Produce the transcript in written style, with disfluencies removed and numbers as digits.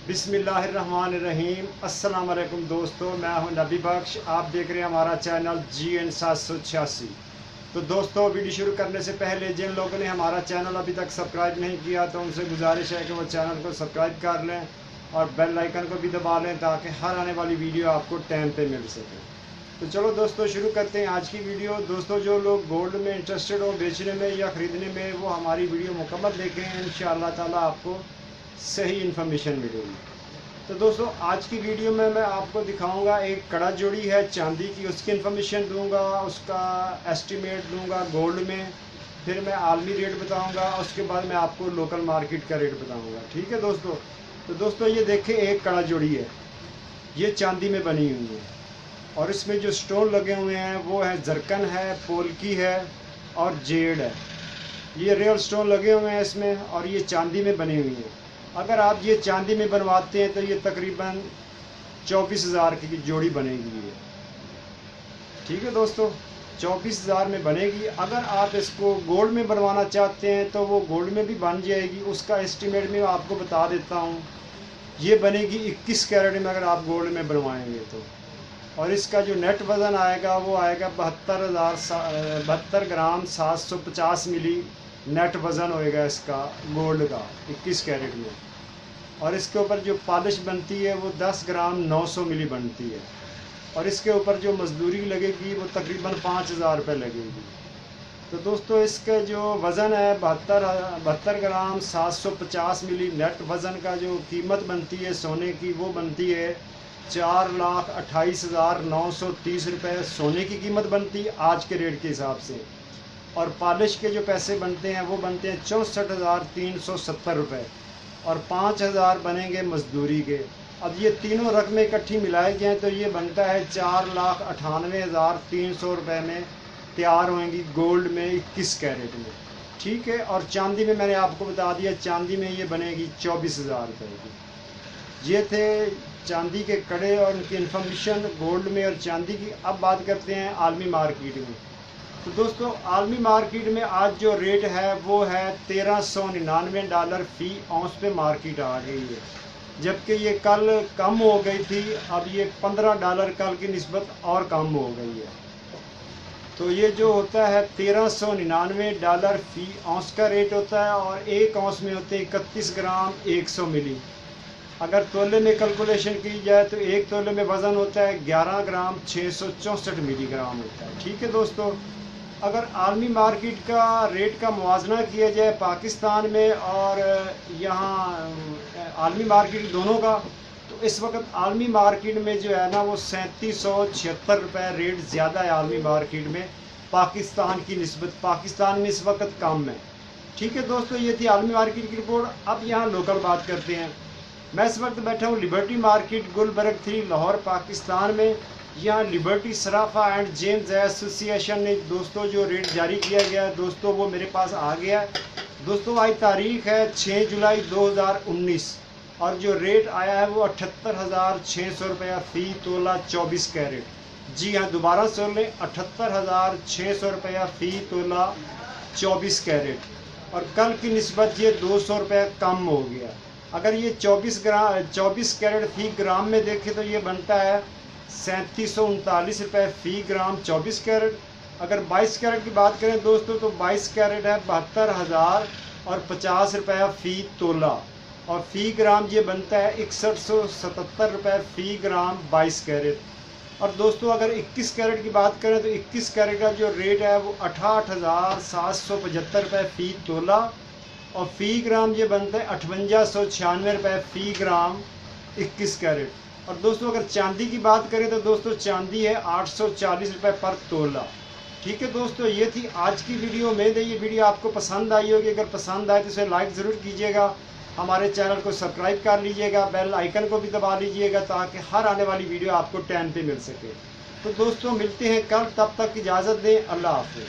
बिस्मिल्लाहिर्रहमानिर्रहीम। अस्सलाम वालेकुम दोस्तों, मैं हूं नबी बख्श। आप देख रहे हैं हमारा चैनल GN786। तो दोस्तों, वीडियो शुरू करने से पहले जिन लोगों ने हमारा चैनल अभी तक सब्सक्राइब नहीं किया तो उनसे गुजारिश है कि वो चैनल को सब्सक्राइब कर लें और बेल आइकन को भी दबा लें ताकि हर आने वाली वीडियो आपको टाइम पे मिल सके। तो चलो दोस्तों, शुरू करते हैं आज की वीडियो। दोस्तों, जो लोग गोल्ड में इंटरेस्टेड हो बेचने में या ख़रीदने में, वो हमारी वीडियो मुकम्मल देखें। इंशाअल्लाह ताला आपको सही इन्फॉर्मेशन मिलेगी। तो दोस्तों, आज की वीडियो में मैं आपको दिखाऊंगा एक कड़ा जोड़ी है चांदी की, उसकी इन्फॉर्मेशन दूंगा, उसका एस्टीमेट दूंगा गोल्ड में, फिर मैं आलमी रेट बताऊंगा, उसके बाद मैं आपको लोकल मार्केट का रेट बताऊंगा। ठीक है दोस्तों। तो दोस्तों, ये देखें, एक कड़ा जोड़ी है, ये चांदी में बनी हुई है और इसमें जो स्टोन लगे हुए हैं वो है जरकन है, पोल्की है और जेड है। ये रियल स्टोन लगे हुए हैं इसमें और ये चांदी में बनी हुई है। अगर आप ये चांदी में बनवाते हैं तो ये तकरीबन 24,000 की जोड़ी बनेगी ये। ठीक है दोस्तों, 24,000 में बनेगी। अगर आप इसको गोल्ड में बनवाना चाहते हैं तो वो गोल्ड में भी बन जाएगी। उसका एस्टीमेट मैं आपको बता देता हूँ। ये बनेगी 21 कैरेट में अगर आप गोल्ड में बनवाएंगे तो। और इसका जो नेट वज़न आएगा वो आएगा 72 ग्राम 750 मिली नेट वज़न होएगा इसका गोल्ड का 21 कैरेट में। और इसके ऊपर जो पॉलिश बनती है वो 10 ग्राम 900 मिली बनती है। और इसके ऊपर जो मजदूरी लगेगी वो तकरीबन 5,000 रुपये लगेगी। तो दोस्तों, इसका जो वज़न है 72 ग्राम 750 मिली नेट वज़न का जो कीमत बनती है सोने की वो बनती है 4,28,930 रुपये सोने की कीमत बनती है आज के रेट के हिसाब से। और पॉलिश के जो पैसे बनते हैं वो बनते हैं 64,370 रुपये और 5,000 बनेंगे मजदूरी के। अब ये तीनों रकमें इकट्ठी मिलाई जाएँ तो ये बनता है 4,98,300 रुपये में तैयार होंगी गोल्ड में 21 कैरेट में। ठीक है। और चांदी में मैंने आपको बता दिया, चांदी में ये बनेगी 24,000 रुपये की। ये थे चांदी के कड़े और उनकी इन्फॉर्मेशन गोल्ड में और चांदी की। अब बात करते हैं आलमी मार्केट में। तो दोस्तों, आलमी मार्केट में आज जो रेट है वो है $1399 फ़ी औंस पे मार्केट आ गई है, जबकि ये कल कम हो गई थी। अब ये $15 कल की निस्बत और कम हो गई है। तो ये जो होता है $1399 फ़ी औंस का रेट होता है और एक औंस में होते हैं 31 ग्राम 100 मिली। अगर तोले में कैलकुलेशन की जाए तो एक तोले में वज़न होता है 11 ग्राम 664 मिलीग्राम होता है। ठीक है दोस्तों। अगर आलमी मार्केट का रेट का मुवाजना किया जाए पाकिस्तान में और यहाँ आलमी मार्केट दोनों का, तो इस वक्त आलमी मार्केट में जो है ना वो 3776 रुपये रेट ज़्यादा है आलमी मार्केट में पाकिस्तान की निस्बत। पाकिस्तान में इस वक्त कम है। ठीक है दोस्तों, ये थी आलमी मार्केट की रिपोर्ट। अब यहाँ लोकल बात करते हैं। मैं इस वक्त बैठा हूँ लिबर्टी मार्केट गुलबर्ग 3 लाहौर पाकिस्तान में। यहाँ liberty Sarafa and James association ने दोस्तों जो रेट जारी किया गया है दोस्तों वो मेरे पास आ गया है दोस्तों। आज तारीख है 6 जुलाई 2019 और जो रेट आया है वो 78,600 रुपया फ़ी तोला 24 कैरेट। जी हाँ, दोबारा सुन लें, 78,600 रुपया फ़ी तोला 24 कैरेट। और कल की निस्बत ये 200 रुपये कम हो गया। अगर ये 24 कैरेट फ़ी ग्राम में देखें तो ये बनता है 3739 रुपये फ़ी ग्राम 24 कैरेट। अगर 22 कैरेट की बात करें दोस्तों तो 22 कैरेट है 72,050 रुपये फ़ी तोला और फ़ी ग्राम ये बनता है 6177 रुपये फ़ी ग्राम 22 कैरेट। और दोस्तों, अगर 21 कैरेट की बात करें तो 21 कैरेट का जो रेट है वो 68,775 रुपये फ़ी तोला और फ़ी ग्राम ये बनता है 5896 रुपये फ़ी ग्राम 21 कैरेट। और दोस्तों, अगर चांदी की बात करें तो दोस्तों चांदी है 840 रुपये पर तोला। ठीक है दोस्तों, ये थी आज की वीडियो। उम्मीद है ये वीडियो आपको पसंद आई होगी। अगर पसंद आए तो इसे लाइक ज़रूर कीजिएगा, हमारे चैनल को सब्सक्राइब कर लीजिएगा, बेल आइकन को भी दबा लीजिएगा ताकि हर आने वाली वीडियो आपको टाइम पे मिल सके। तो दोस्तों, मिलते हैं कल, तब तक इजाज़त दें। अल्लाह हाफ़िज़।